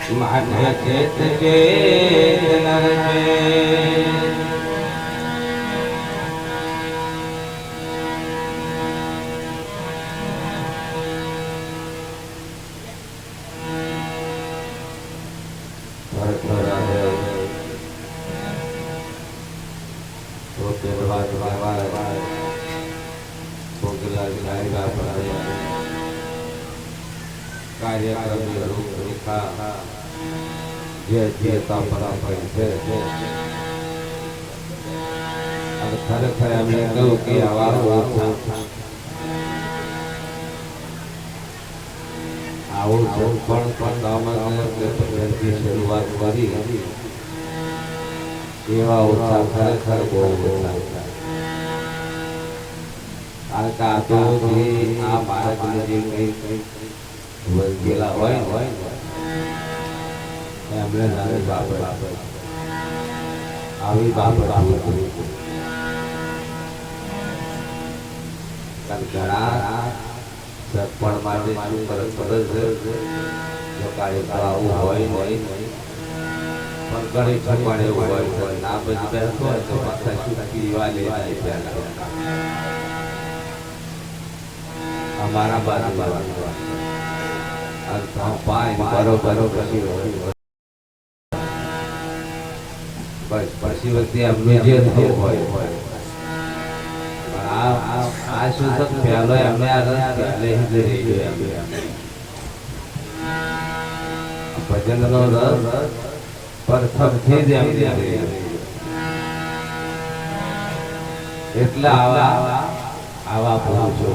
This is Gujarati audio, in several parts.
माने चेत के नर में કાર્યક્રમની રૂપરેખા જે પરંપરા છે અને ખરેખર એમણે કહ્યું કે આવું પણ શરૂઆત કરી એવા ઉત્સાહ ખરેખર બહુ કારણ કે આ તો આ ભારતની જે કઈ વળગેલા હોય એમણે નાની બાબત આવી બાબત ઘણા સગપણ માટે શું ફરજ છે જો કાર્ય આવું હોય નહીં પણ ઘણી ઠકવાડ એવું હોય ના બધી બેસતો હોય તો પાછા શું પીવા લેવાય પહેલા અમારા બાજુ પછી વખતે એમનું જે થયું હોય આ શું પહેલો એમને ભજન નો રસ પ્રથમથી જ એમને એટલે આવા પુરુષો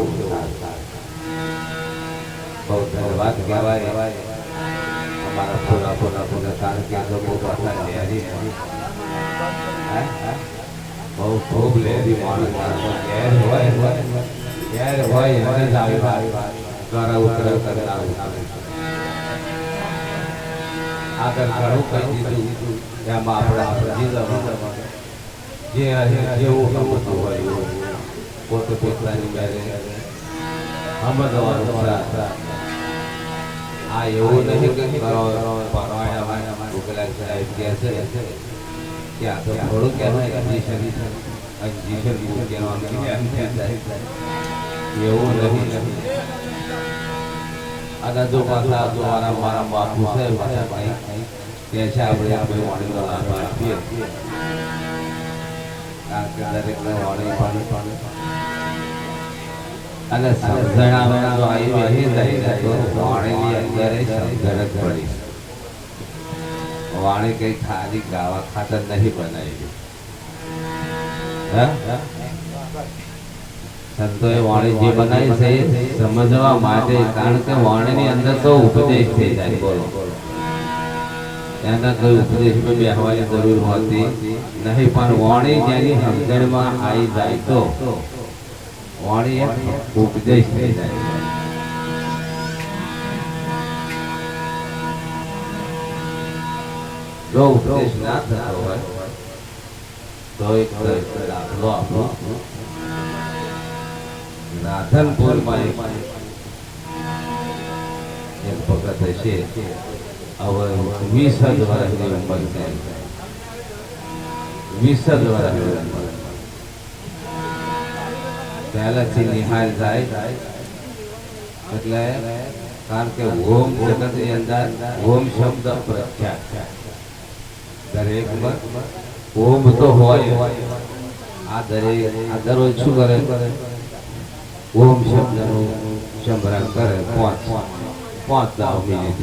બહુ ધન્યવાદ કહેવાય અમારા પૂરા કારણ કે લોકો પાછા લેરી બહુ ખૂબ લેરી માણસ ઘેર હોય એને જ આવી ઘર ઉતર કરે આગળ ઘણું કહી દીધું એમાં આપણે જેવું ગમતું હોય પોતે પોતાની મેરે સમજવાનું આ એવું નહીં કે ઉકેલા સાહેબ કહે છે કે આ તો થોડું કહેવાય એવું નહીં અને જો પાછા મારા બાપુ છે પાછા ભાઈ કે છે આપણે વાણીનો લાભ આપીએ કારણ કે દરેકને વાણી પાણી અને સમજણા જો આવી જાય તો વાણીની અંદર સમજણ પડી વાણી કઈ ખાલી ગાવા ખાતર નહીં બનાવી સંતોએ વાણી જે બનાવી છે સમજવા માટે કારણ કે વાણીની અંદર તો ઉપદેશ થઈ જાય બોલો એના કોઈ ઉપદેશ માં બેહવાની જરૂર હોતી નહીં પણ વાણી જેની સમજણમાં આવી જાય તો વાણી ઉપદેશ થઈ જાય જો ઉપદેશ ના થતો હોય તો એક દાખલો આપણો રાધનપુરમાં એક ભગત હશે હવે 20 વર્ષની ઉંમર છે 20 વર્ષની ઉંમર પહેલાથી નિહાળ જાય એટલે કારણ કે ઓમ જગતની અંદર ઓમ શબ્દ પ્રખ્યાત દરેકમાં ઓમ તો હોય આ દરરોજ શું કરે ઓમ શબ્દનું સ્મરણ કરે પાંચ 10 મિનિટ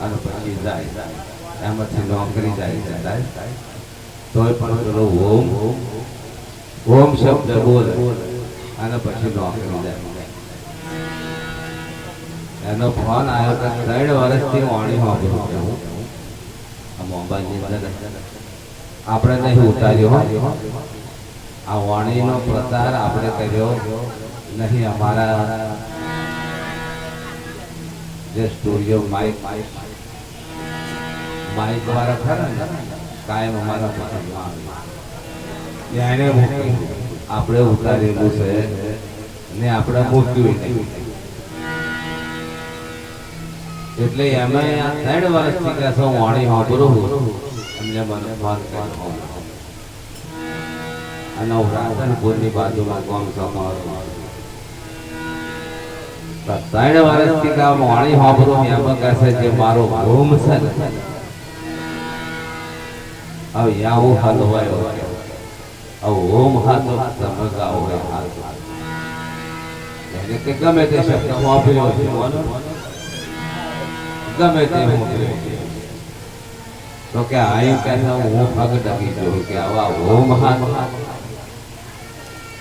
અને પછી જાય એમાંથી નોકરી જાય તોય પણ પેલો ઓમ શબ્દ બોલે અને પછી નોકરી જાય એનો ફોન આવ્યો કે 3 વર્ષથી વાણી સાંભળું આ મોબાઈલની અંદર આપણે નહીં ઉતાર્યો આ વાણીનો પ્રચાર આપણે કર્યો નહીં અમારા જે સ્ટુડિયો માઇક દ્વારા ખરા ને કાયમ અમારા એને આપણે ઉતારેલું છે ને આપણે મૂક્યું નહીં એટલે અમે આ 3 વર્ષથી કે છો વાણી સાંભળું અમને મને ફોન કર્યો અને રાધનપુરની બાજુમાં ગામ સમારો 3 વર્ષથી કે વાણી સાંભળું એમાં કહે છે કે મારો હોમ છે ને હવે યાવું હલવાયો હવે હોમ હાથો તમે ગાઓ હાથ એને કે ગમે તે શબ્દ વાપર્યો છે ગમે તે તો કે આયું કે હું પગ ડગી ગયો કે આવા હોમ હાથ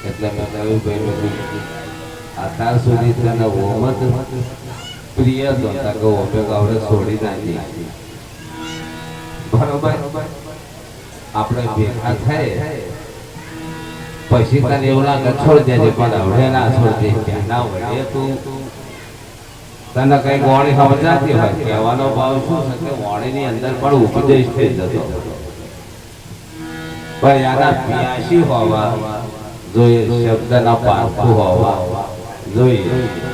એટલે મેં કહ્યું ભાઈ અત્યાર સુધી તને હોમ જ પ્રિય હતો કે હોમે ગાવડે છોડી નાખી બરોબર આપણે ભેગા થાય પછી તને એવું લાગે છોડ દેજે પણ હવે ના છોડ દે ક્યાં ના હોય એ તું તને કઈ વાણી સમજાતી હોય કહેવાનો ભાવ શું છે કે વાણીની અંદર પણ ઉપદેશ થઈ જતો પણ આના પ્યાસી હોવા જોઈએ શબ્દના પારખું હોવા જોઈએ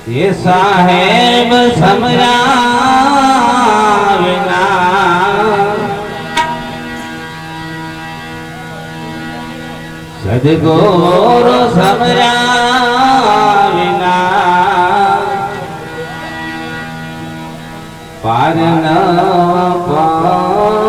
ये साहेब समरा विना सदगुरु समरा विना पार न पावे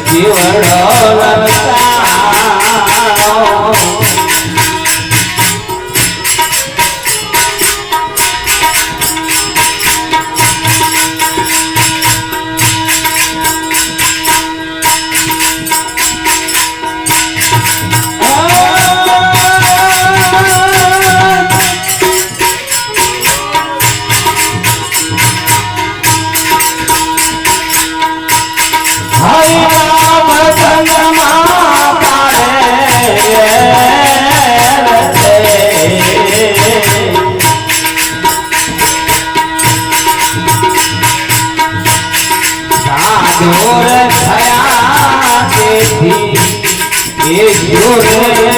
જીવડો Thank you.